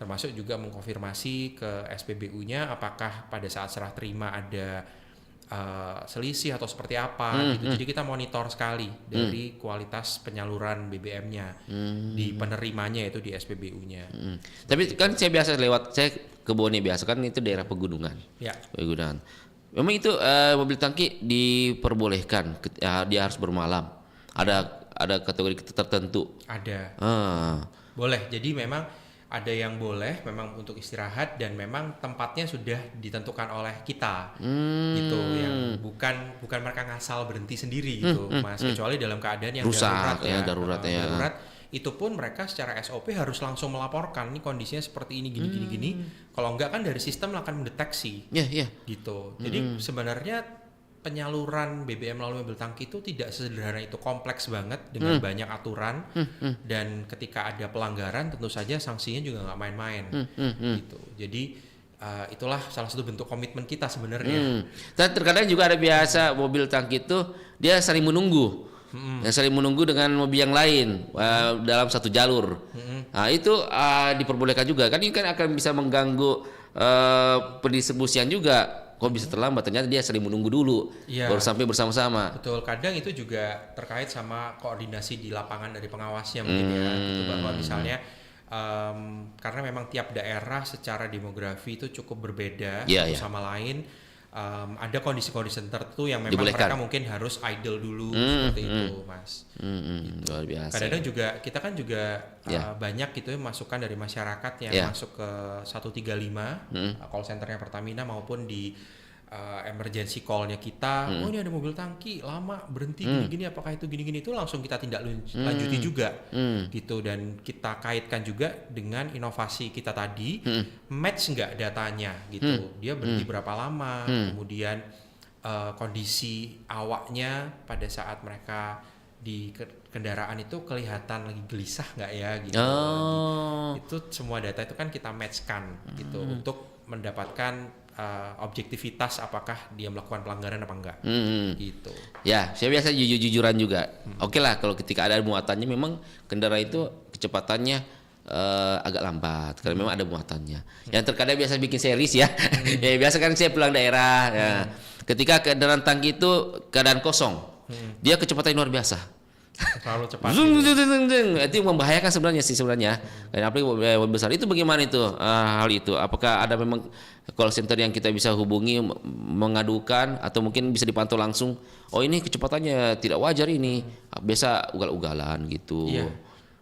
Termasuk juga mengkonfirmasi ke SPBU-nya apakah pada saat serah terima ada selisih atau seperti apa gitu. Jadi kita monitor sekali dari kualitas penyaluran BBM-nya di penerimanya, itu di SPBU-nya. Tapi kan saya biasa saya ke Bone biasa kan itu daerah pegunungan. Pegunungan. Memang itu mobil tangki diperbolehkan, dia harus bermalam. Ada kategori tertentu. Ada. Boleh. Jadi memang ada yang boleh memang untuk istirahat, dan memang tempatnya sudah ditentukan oleh kita gitu, yang bukan mereka ngasal berhenti sendiri gitu, Mas, kecuali dalam keadaan yang darurat. Itu pun mereka secara SOP harus langsung melaporkan nih kondisinya seperti ini gini. Kalau enggak kan dari sistem akan mendeteksi gitu. Jadi sebenarnya penyaluran BBM melalui mobil tangki itu tidak sesederhana itu, kompleks banget dengan banyak aturan, dan ketika ada pelanggaran tentu saja sanksinya juga nggak main-main gitu. Jadi itulah salah satu bentuk komitmen kita sebenarnya. Dan terkadang juga ada biasa mobil tangki itu dia saling menunggu. Yang saling menunggu dengan mobil yang lain dalam satu jalur. Nah, itu diperbolehkan juga. Kan ini kan akan bisa mengganggu pendistribusian juga. Kok bisa terlambat? Ternyata dia saling menunggu dulu baru sampai bersama-sama. Betul, kadang itu juga terkait sama koordinasi di lapangan dari pengawasnya mungkin ya. Gitu, bahwa misalnya karena memang tiap daerah secara demografi itu cukup berbeda satu sama lain. Ada kondisi-kondisi tertentu yang memang mereka mungkin harus idle dulu seperti itu, Mas. Luar biasa. Kadang-kadang juga kita kan juga banyak gitu ya masukan dari masyarakat yang masuk ke 135 call centernya Pertamina maupun di emergency call-nya kita. Oh, ini ada mobil tangki lama berhenti gini-gini, apakah itu gini-gini, itu langsung kita tindak lanjuti juga gitu, dan kita kaitkan juga dengan inovasi kita tadi. Match nggak datanya gitu, dia berhenti berapa lama, kemudian kondisi awaknya pada saat mereka di kendaraan itu kelihatan lagi gelisah nggak ya gitu. Itu semua data itu kan kita matchkan gitu untuk mendapatkan objektivitas apakah dia melakukan pelanggaran apa enggak gitu. Ya, saya biasa jujur-jujuran juga. Oke lah, kalau ketika ada muatannya memang kendaraan itu kecepatannya agak lambat karena memang ada muatannya. Yang terkadang biasa bikin series ya. Ya biasa kan saya pulang daerah ya. Ketika kendaraan tangki itu keadaan kosong, dia kecepatannya luar biasa. Terlalu cepat. Itu membahayakan sebenarnya. Dan apalagi mobil besar itu bagaimana itu hal itu? Apakah ada memang call center yang kita bisa hubungi mengadukan atau mungkin bisa dipantau langsung? Oh, ini kecepatannya tidak wajar ini. Biasa ugal-ugalan gitu. Iya.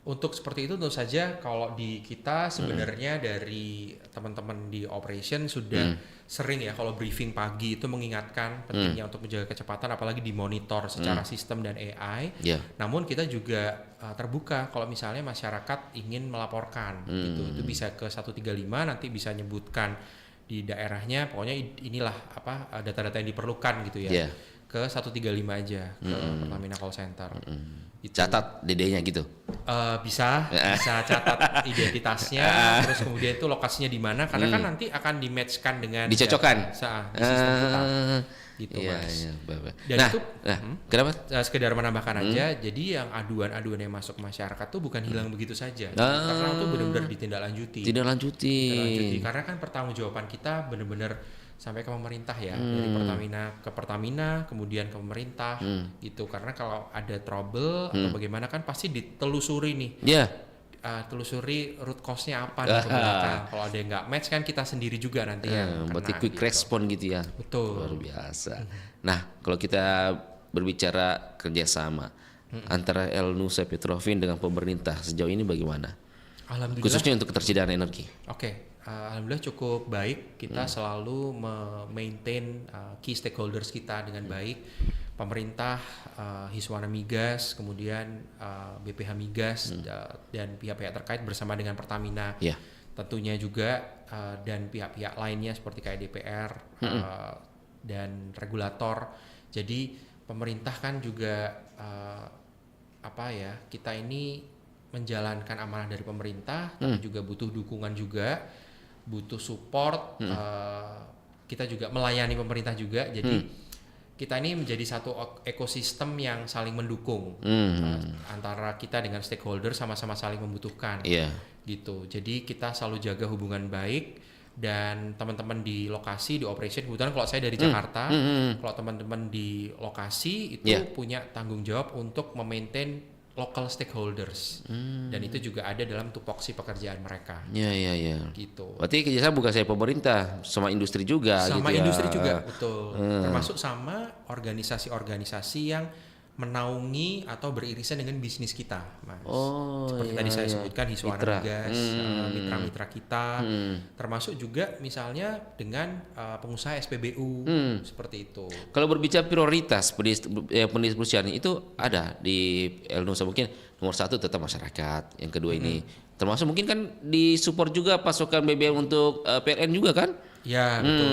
Untuk seperti itu tentu saja kalau di kita sebenarnya dari teman-teman di operation sudah sering ya kalau briefing pagi itu mengingatkan pentingnya untuk menjaga kecepatan, apalagi dimonitor secara sistem dan AI. Namun kita juga terbuka kalau misalnya masyarakat ingin melaporkan gitu. Itu bisa ke 135, nanti bisa nyebutkan di daerahnya, pokoknya inilah apa data-data yang diperlukan gitu ya. Ke 135 aja ke Pertamina Call Center. Gitu. Catat DD-nya gitu. Bisa catat identitasnya, terus kemudian itu lokasinya di mana, karena kan nanti akan di-match-kan dengan dicocokkan di sistem kita. Gitu, Mas. Dan itu kenapa? Sekedar menambahkan aja, jadi yang aduan-aduan yang masuk masyarakat tuh bukan hilang begitu saja. Karena itu benar-benar ditindaklanjuti. Karena kan pertanggungjawaban kita benar-benar sampai ke pemerintah ya, dari Pertamina ke Pertamina, kemudian ke pemerintah gitu. Karena kalau ada trouble atau bagaimana kan pasti ditelusuri nih. Telusuri root cause-nya apa nih ke belakang. Kalau ada yang nggak match kan kita sendiri juga nanti yang berarti quick respon gitu ya. Betul. Luar biasa. Nah, kalau kita berbicara kerjasama antara El Nusa Petrofin dengan pemerintah sejauh ini bagaimana? Alhamdulillah. Khususnya untuk ketersediaan energi. Oke. Alhamdulillah cukup baik, kita selalu maintain key stakeholders kita dengan baik, pemerintah, Hiswana Migas, kemudian BPH Migas dan pihak-pihak terkait bersama dengan Pertamina, tentunya juga dan pihak-pihak lainnya seperti kayak DPR dan regulator. Jadi pemerintah kan juga kita ini menjalankan amanah dari pemerintah, tapi juga butuh dukungan juga. Butuh support, kita juga melayani pemerintah juga, jadi kita ini menjadi satu ekosistem yang saling mendukung antara kita dengan stakeholder, sama-sama saling membutuhkan gitu. Jadi kita selalu jaga hubungan baik, dan teman-teman di lokasi, di operation, kebetulan kalau saya dari Jakarta, kalau teman-teman di lokasi itu punya tanggung jawab untuk memaintain local stakeholders, dan itu juga ada dalam tupoksi pekerjaan mereka. Gitu. Berarti kerjasama bukan saya pemerintah, sama industri juga. Sama gitu industri juga, betul. Termasuk sama organisasi-organisasi yang menaungi atau beririsan dengan bisnis kita, Mas. Seperti tadi saya sebutkan Hiswana Migas, mitra-mitra kita, termasuk juga misalnya dengan pengusaha SPBU, seperti itu. Kalau berbicara prioritas pendistribusian itu ada di El Nusa, mungkin nomor 1 tetap masyarakat, yang kedua ini termasuk mungkin kan disupport juga pasokan BBM untuk PLN juga kan? Ya betul.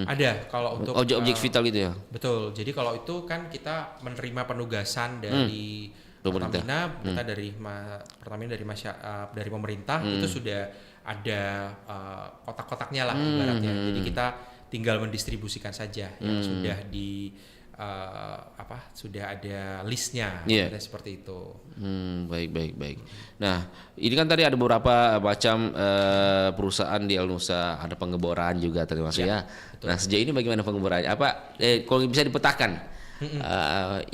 Ada kalau untuk objek vital gitu ya. Betul. Jadi kalau itu kan kita menerima penugasan dari Pemerintah. Pertamina dari pemerintah itu sudah ada kotak-kotaknya lah ibaratnya. Jadi kita tinggal mendistribusikan saja yang sudah sudah ada listnya, seperti itu. Baik. Nah, ini kan tadi ada beberapa macam perusahaan di Elnusa, ada pengeboran juga termasuk ya. Betul. Nah, sejauh ini bagaimana pengeborannya? Kalau bisa dipetakan,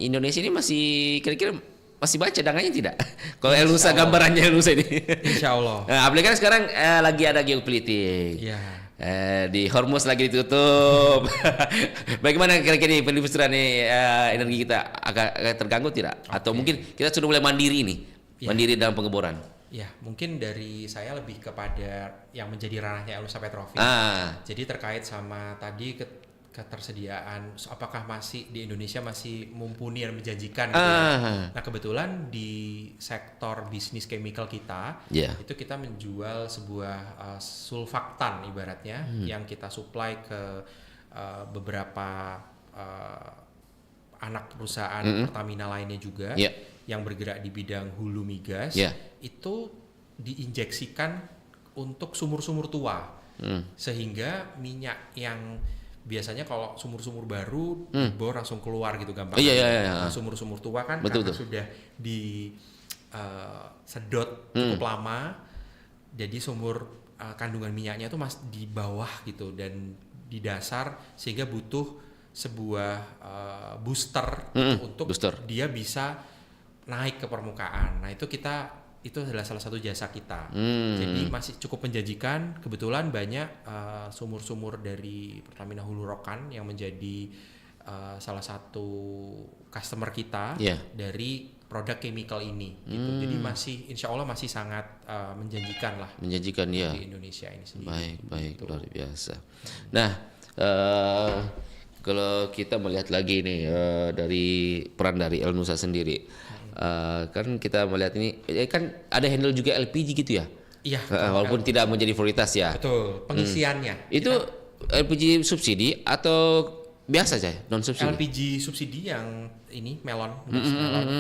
Indonesia ini masih kira-kira masih baca cadangannya tidak? Kalau Elnusa, gambarannya Elnusa ini. Insya Allah. Nah, apalagi kan sekarang lagi ada geopolitik. Iya. Di Hormuz lagi ditutup. Bagaimana kira-kira penelusuran energi kita agak terganggu tidak? Atau mungkin kita sudah mulai mandiri nih, mandiri dalam pengeboran? Ya, mungkin dari saya lebih kepada yang menjadi ranahnya Elnusa Petrovic. Jadi terkait sama tadi ketersediaan, apakah masih di Indonesia masih mumpuni dan menjanjikan gitu ya. Nah, kebetulan di sektor bisnis chemical kita itu kita menjual sebuah sulfaktan ibaratnya yang kita supply ke beberapa anak perusahaan Pertamina lainnya juga yang bergerak di bidang hulu migas. Itu diinjeksikan untuk sumur-sumur tua sehingga minyak yang biasanya kalau sumur-sumur baru bor langsung keluar gitu gampang. Sumur-sumur tua kan karena sudah disedot cukup lama, jadi sumur kandungan minyaknya itu masih di bawah gitu dan di dasar, sehingga butuh sebuah booster untuk dia bisa naik ke permukaan. Nah, itu adalah salah satu jasa kita. Jadi masih cukup menjanjikan. Kebetulan banyak sumur-sumur dari Pertamina Hulu Rokan yang menjadi salah satu customer kita dari produk chemical ini. Gitu. Jadi insya Allah masih sangat menjanjikan lah. Menjanjikan ya. Di Indonesia ini sendiri. Baik, luar biasa. Nah, kalau kita melihat lagi nih dari peran dari Elnusa sendiri. Kan kita melihat ini kan ada handle juga LPG gitu ya. Iya. Walaupun tidak menjadi prioritas ya. Betul. Pengisiannya. Itu LPG subsidi atau biasa aja non subsidi? LPG subsidi yang ini melon.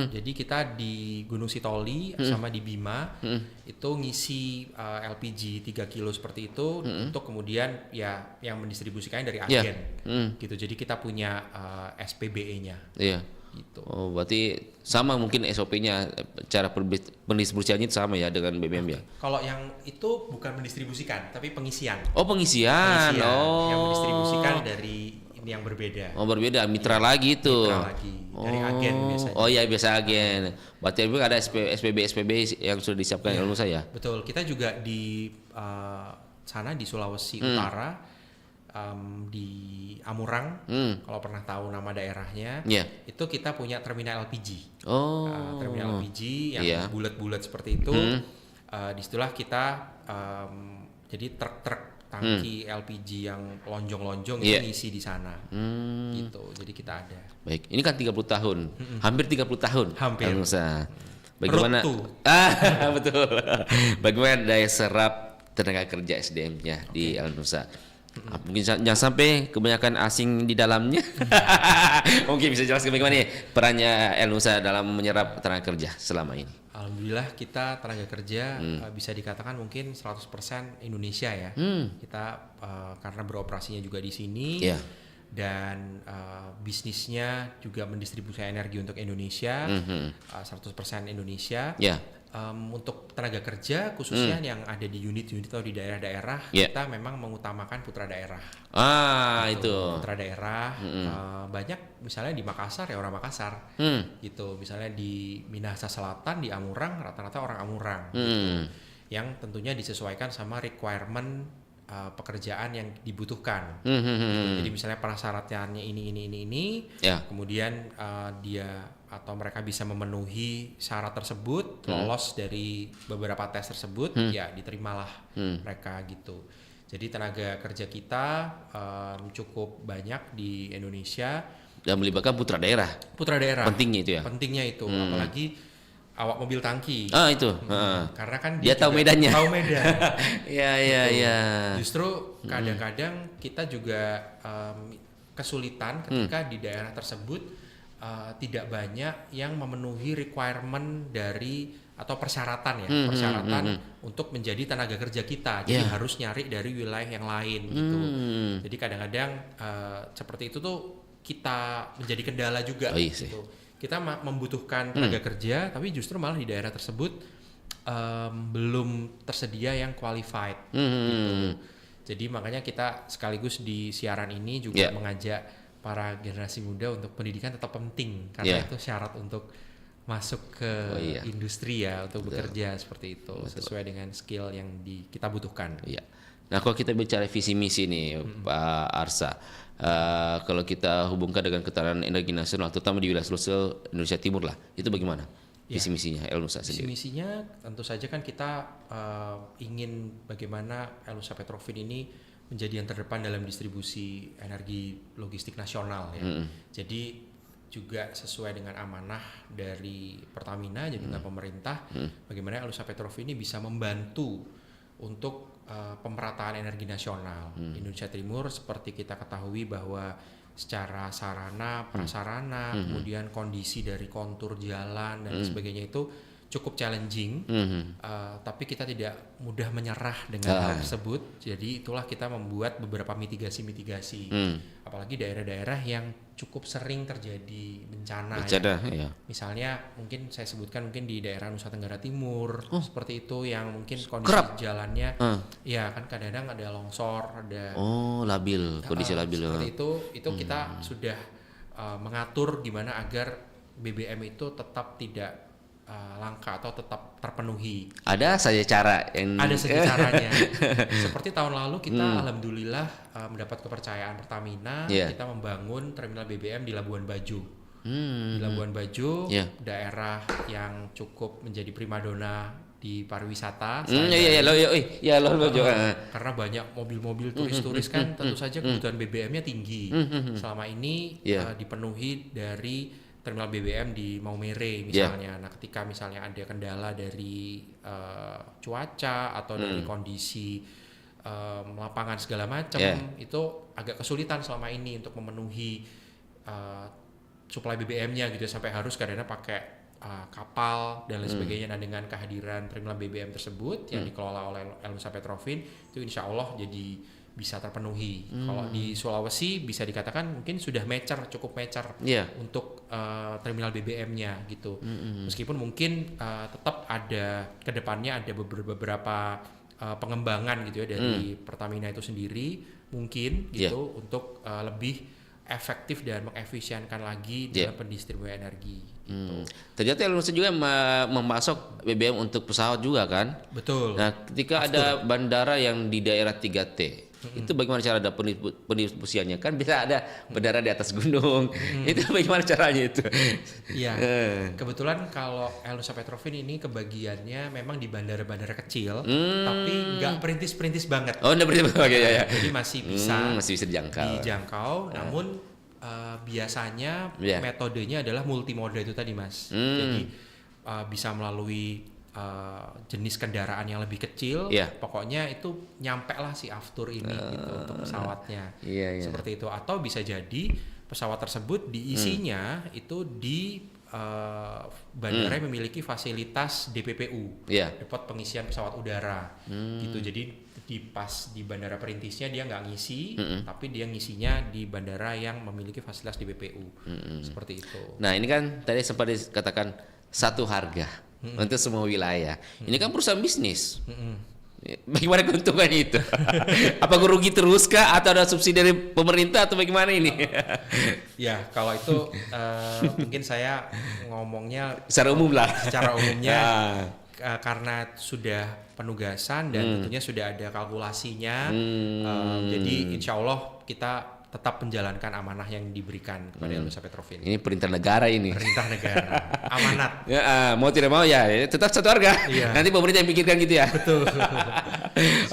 Jadi kita di Gunung Sitoli sama di Bima itu ngisi LPG 3 kilo seperti itu untuk kemudian ya yang mendistribusikannya dari agen. Gitu. Jadi kita punya SPBE-nya. Iya. Gitu. Oh, berarti sama mungkin SOP-nya, cara pendistribusiannya sama ya dengan BBM ya? Kalau yang itu bukan mendistribusikan, tapi pengisian. Oh, pengisian. Oh. Yang mendistribusikan dari ini yang berbeda. Oh, berbeda, mitra lagi itu. Mitra lagi, dari agen biasanya. Oh iya, biasa agen. Berarti ada SPB yang sudah disiapkan Elnusa ya? Betul, kita juga di sana di Sulawesi Utara. Di Amurang, kalau pernah tahu nama daerahnya, itu kita punya terminal LPG. Terminal LPG yang bulat-bulat seperti itu. Disitulah kita jadi truk-truk tangki LPG yang lonjong-lonjong itu ngisi di sana. Gitu. Jadi kita ada. Baik, ini kan 30 tahun. Hampir 30 tahun. Hampir. Elnusa. Bagaimana? Betul. Bagaimana daya serap tenaga kerja SDM-nya di Elnusa? Mungkin jangan sampai kebanyakan asing di dalamnya. Mungkin bisa jelaskan bagaimana nih perannya Elnusa dalam menyerap tenaga kerja selama ini? Alhamdulillah kita tenaga kerja bisa dikatakan mungkin 100% Indonesia ya. Kita karena beroperasinya juga di sini dan bisnisnya juga mendistribusi energi untuk Indonesia, 100% Indonesia. Untuk tenaga kerja khususnya yang ada di unit-unit atau di daerah-daerah, kita memang mengutamakan putra daerah. Itu putra daerah. Banyak misalnya di Makassar ya orang Makassar, gitu. Misalnya di Minahasa Selatan, di Amurang rata-rata orang Amurang, gitu. Yang tentunya disesuaikan sama requirement pekerjaan yang dibutuhkan. Jadi misalnya prasyaratnya ini, kemudian dia atau mereka bisa memenuhi syarat tersebut, lolos dari beberapa tes tersebut, ya diterimalah mereka gitu. Jadi tenaga kerja kita cukup banyak di Indonesia dan melibatkan putra daerah. Pentingnya itu ya. Pentingnya itu, apalagi awak mobil tangki. Itu. Karena kan dia tahu medannya. Tahu medan. Iya. Justru kadang-kadang kita juga kesulitan ketika di daerah tersebut tidak banyak yang memenuhi requirement dari atau persyaratan persyaratan untuk menjadi tenaga kerja kita. Jadi harus nyari dari wilayah yang lain gitu. Jadi kadang-kadang seperti itu tuh kita menjadi kendala juga gitu. Kita membutuhkan tenaga kerja, tapi justru malah di daerah tersebut belum tersedia yang qualified gitu. Jadi makanya kita sekaligus di siaran ini juga mengajak para generasi muda untuk pendidikan tetap penting karena itu syarat untuk masuk ke industri untuk bekerja seperti itu sesuai dengan skill yang kita butuhkan. Iya. Nah kalau kita bicara visi misi nih Pak Arsa, kalau kita hubungkan dengan ketahanan energi nasional, terutama di wilayah Sulsel Indonesia Timur lah, itu bagaimana visi misinya Elnusa sendiri? Visi misinya tentu saja kan kita ingin bagaimana Elnusa Petrofin ini menjadi yang terdepan dalam distribusi energi logistik nasional Jadi juga sesuai dengan amanah dari Pertamina jadi dengan pemerintah, bagaimana Elnusa Petrofin ini bisa membantu untuk pemerataan energi nasional. Indonesia Timur seperti kita ketahui bahwa secara sarana, prasarana, kemudian kondisi dari kontur jalan dan sebagainya itu cukup challenging, tapi kita tidak mudah menyerah dengan hal tersebut. Jadi itulah kita membuat beberapa mitigasi-mitigasi, apalagi daerah-daerah yang cukup sering terjadi bencana. Misalnya mungkin saya sebutkan mungkin di daerah Nusa Tenggara Timur seperti itu yang mungkin kondisi jalannya ya kan kadang-kadang ada longsor, ada labil, kondisi labil. Seperti itu kita sudah mengatur gimana agar BBM itu tetap tidak langka atau tetap terpenuhi. Ada saja cara caranya. Seperti tahun lalu kita alhamdulillah mendapat kepercayaan Pertamina, kita membangun terminal BBM di Labuan Bajo. Di Labuan Bajo, daerah yang cukup menjadi primadona di pariwisata. Labuan Bajo. Karena banyak mobil-mobil turis-turis kan, tentu saja kebutuhan BBM-nya tinggi. Selama ini dipenuhi dari terminal BBM di Maumere misalnya. Nah, ketika misalnya ada kendala dari cuaca atau dari kondisi lapangan segala macam, itu agak kesulitan selama ini untuk memenuhi suplai BBM-nya gitu sampai harus kadang-kadang pakai kapal dan lain sebagainya. Nah, dengan kehadiran terminal BBM tersebut yang dikelola oleh Elnusa Petrofin itu insya Allah jadi bisa terpenuhi. Kalau di Sulawesi bisa dikatakan mungkin sudah cukup mature untuk terminal BBM-nya gitu. Meskipun mungkin tetap ada kedepannya ada beberapa pengembangan gitu dari Pertamina itu sendiri mungkin gitu untuk lebih efektif dan mengefisienkan lagi dalam pendistribusian energi. Gitu. Ternyata Elnusa juga memasok BBM untuk pesawat juga kan? Betul. Nah, ketika ada bandara yang di daerah 3T, itu bagaimana cara ada pendistribusiannya? Kan bisa ada bandara di atas gunung. Itu bagaimana caranya itu? Iya. Kebetulan kalau Elnusa Petrofin ini kebagiannya memang di bandara-bandara kecil, tapi nggak perintis-perintis banget. Oh, nggak perintis banget ya. Jadi masih bisa dijangkau. Namun biasanya metodenya adalah multimoda itu tadi, Mas. Jadi bisa melalui jenis kendaraan yang lebih kecil, pokoknya itu nyampe lah si Aftur ini gitu untuk pesawatnya, seperti itu. Atau bisa jadi pesawat tersebut diisinya itu di bandara yang memiliki fasilitas DPPU, depot pengisian pesawat udara, gitu. Jadi di bandara perintisnya dia nggak ngisi, tapi dia ngisinya di bandara yang memiliki fasilitas DPPU, seperti itu. Nah ini kan tadi sempat dikatakan satu harga untuk semua wilayah. Ini kan perusahaan bisnis. Bagaimana keuntungannya itu? Apa rugi terus kah atau ada subsidi dari pemerintah atau bagaimana ini? Ya kalau itu mungkin saya ngomongnya secara umum lah. Secara umumnya karena sudah penugasan dan tentunya sudah ada kalkulasinya. Jadi insya Allah kita tetap menjalankan amanah yang diberikan kepada Elnusa Petrofin. Ini perintah negara ini. Perintah negara. Amanat. Mau tidak mau ya tetap satu harga. Nanti pemerintah yang pikirkan gitu ya. Betul.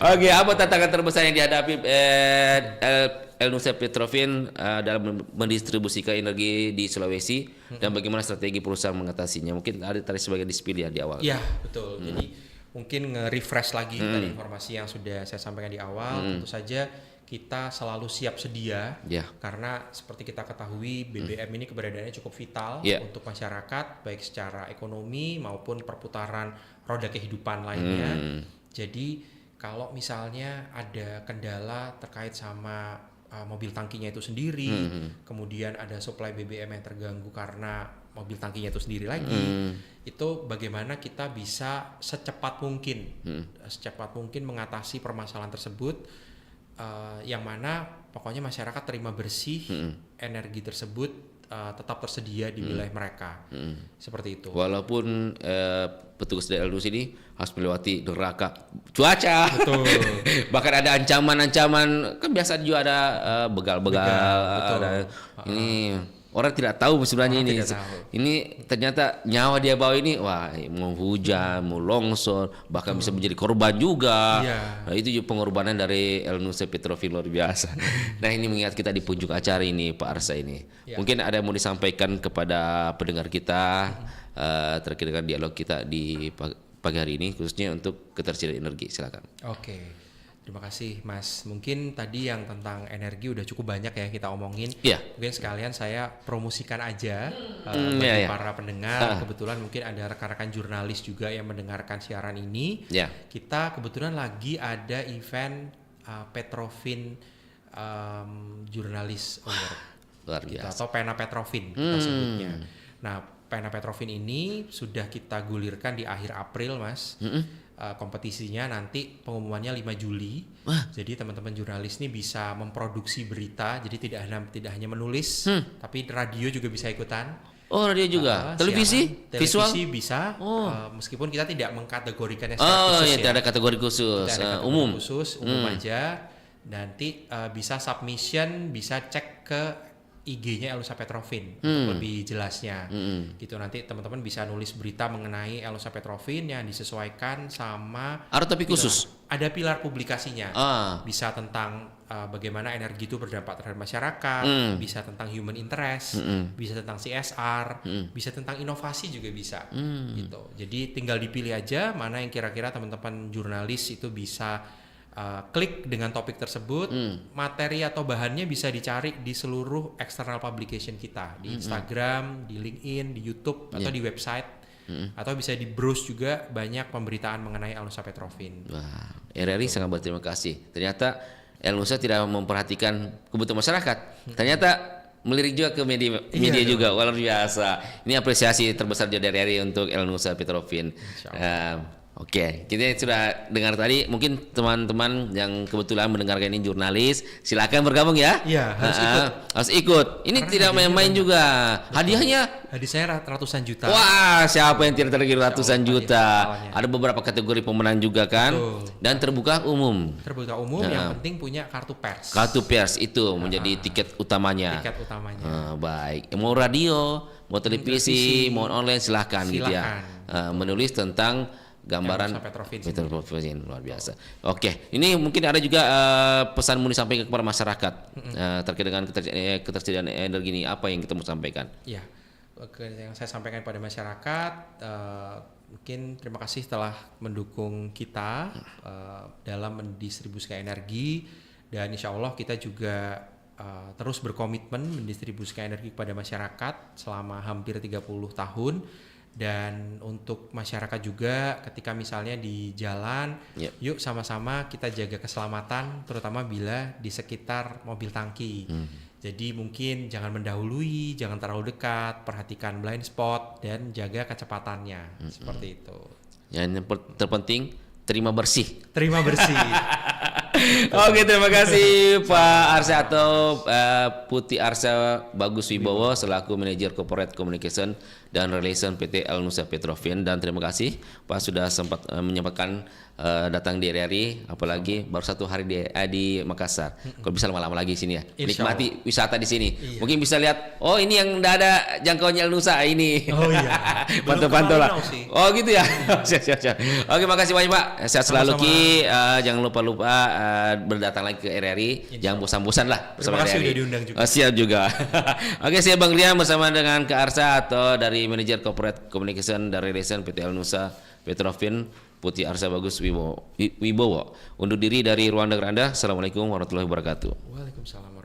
Oke, apa tantangan terbesar yang dihadapi Elnusa Petrofin dalam mendistribusikan energi di Sulawesi dan bagaimana strategi perusahaan mengatasinya? Mungkin ada tadi sebagai dispil ya di awal. Iya, betul. Jadi mungkin nge-refresh lagi tadi informasi yang sudah saya sampaikan di awal. Tentu saja kita selalu siap sedia Ya. karena seperti kita ketahui BBM ini keberadaannya cukup vital Ya. untuk masyarakat baik secara ekonomi maupun perputaran roda kehidupan lainnya. Jadi kalau misalnya ada kendala terkait sama mobil tangkinya itu sendiri, kemudian ada suplai BBM yang terganggu karena mobil tangkinya itu sendiri lagi, itu bagaimana kita bisa secepat mungkin mengatasi permasalahan tersebut, yang mana pokoknya masyarakat terima bersih, energi tersebut tetap tersedia di wilayah mereka, seperti itu. Walaupun petugas dari LDUS ini harus melewati neraka cuaca. Betul. Bahkan ada ancaman-ancaman, kan biasa juga ada begal-begal. Betul. Ada, ini orang tidak tahu sebenarnya Orang ini. tidak tahu. Ini ternyata nyawa dia bawa ini, wah mau hujan, mau longsor, bahkan bisa menjadi korban juga. Iya. Nah, itu juga pengorbanan dari El Nusa Petrofin luar biasa. Nah ini mengingat kita di punjuk acara ini Pak Arsa ini. Ya. Mungkin ada yang mau disampaikan kepada pendengar kita terkait dengan dialog kita di pagi hari ini khususnya untuk ketersediaan energi. Silakan. Oke. Terima kasih Mas. Mungkin tadi yang tentang energi udah cukup banyak ya kita omongin. Iya. Mungkin sekalian saya promosikan aja Iya, bagi iya. para pendengar. Kebetulan mungkin ada rekan-rekan jurnalis juga yang mendengarkan siaran ini. Ya. Kita kebetulan lagi ada event Petrofin Jurnalis Award Luar gitu, biasa. atau Pena Petrofin kita sebutnya. Nah, Pena Petrofin ini sudah kita gulirkan di akhir April, Mas. Kompetisinya nanti pengumumannya 5 Juli. Jadi teman-teman jurnalis ini bisa memproduksi berita. Jadi tidak hanya menulis, tapi radio juga bisa ikutan. Oh radio juga. Siaran, Visual. televisi bisa. Meskipun kita tidak mengkategorikannya Oh secara khusus iya, ya. tidak ada kategori khusus. Tidak ada kategori Umum. khusus, umum aja. Nanti bisa submission, bisa cek ke IG-nya Elusa Petrofin untuk lebih jelasnya. Gitu nanti teman-teman bisa nulis berita mengenai Elusa Petrofin yang disesuaikan sama Ada topik khusus. ada pilar publikasinya. Bisa tentang bagaimana energi itu berdampak terhadap masyarakat, bisa tentang human interest, bisa tentang CSR, bisa tentang inovasi juga bisa. Gitu. Jadi tinggal dipilih aja mana yang kira-kira teman-teman jurnalis itu bisa klik dengan topik tersebut. Materi atau bahannya bisa dicari di seluruh external publication kita, di Instagram, di LinkedIn, di YouTube, atau di website, atau bisa di browse juga banyak pemberitaan mengenai Elusa Petrofin. Wah, RRI sangat berterima kasih. Ternyata El Nusa tidak memperhatikan kebutuhan masyarakat. Ternyata melirik juga ke media juga, luar biasa. Ini apresiasi terbesar dari RRI untuk El Nusa Petrofin. Oke, kita sudah dengar tadi. Mungkin teman-teman yang kebetulan mendengarkan ini jurnalis, silakan bergabung ya. Iya, harus ikut. Harus ikut. Ini Karena tidak hadiahnya main-main banyak. juga. Hadiahnya, Hadiahnya ratusan juta. wah, siapa yang tidak terkira ratusan Allah, juta? hadiah Ada beberapa kategori pemenang juga kan, Betul. dan terbuka umum. Terbuka umum, yang penting punya kartu pers. Kartu pers itu menjadi tiket utamanya. Tiket utamanya. Baik, mau radio, mau televisi, mau online silahkan gitu ya. Menulis tentang gambaran Elusa Petrofin Petrofin luar biasa. Oke, ini mungkin ada juga pesan mau disampaikan kepada masyarakat terkait dengan ketersediaan energi ini. Apa yang kita mau sampaikan? Ya, yang saya sampaikan pada masyarakat, mungkin terima kasih telah mendukung kita dalam mendistribusikan energi, dan insya Allah kita juga terus berkomitmen mendistribusikan energi kepada masyarakat selama hampir 30 tahun. Dan untuk masyarakat juga ketika misalnya di jalan, yuk sama-sama kita jaga keselamatan, terutama bila di sekitar mobil tangki. Jadi mungkin jangan mendahului, jangan terlalu dekat, perhatikan blind spot, dan jaga kecepatannya. Seperti itu. Yang terpenting terima bersih. Terima bersih. Oke, terima kasih Pak Arsa atau Putih Arsa Bagus Wibowo selaku Manajer Corporate Communication dan Relation PT El Nusa Petrofin, dan terima kasih Pak sudah sempat menyampaikan datang di RRI, apalagi baru 1 hari di Makassar. Kalau bisa lama-lama lagi di sini ya. Nikmati wisata di sini. Iya. Mungkin bisa lihat, oh ini yang udah ada jangkauannya El Nusa ini. Oh iya. Pantau-pantau lah. Belum ke Malinau sih. Oh gitu ya. Siap. Oke, makasih banyak Pak. Sehat selalu Sama-sama. Ki. Jangan lupa berdatang lagi ke RRI. Jangan bosan-bosan lah bersama Terima kasih RRI. udah diundang juga. Siap juga. Oke, saya Bang Rian bersama dengan Kak Arsa atau dari dari Manajer Corporate Communication dan Relation PT Alnusa Petrofin Putri Arsa Bagus Wibowo. Undur diri dari ruang dengar Anda. Assalamualaikum warahmatullahi wabarakatuh. Waalaikumsalam.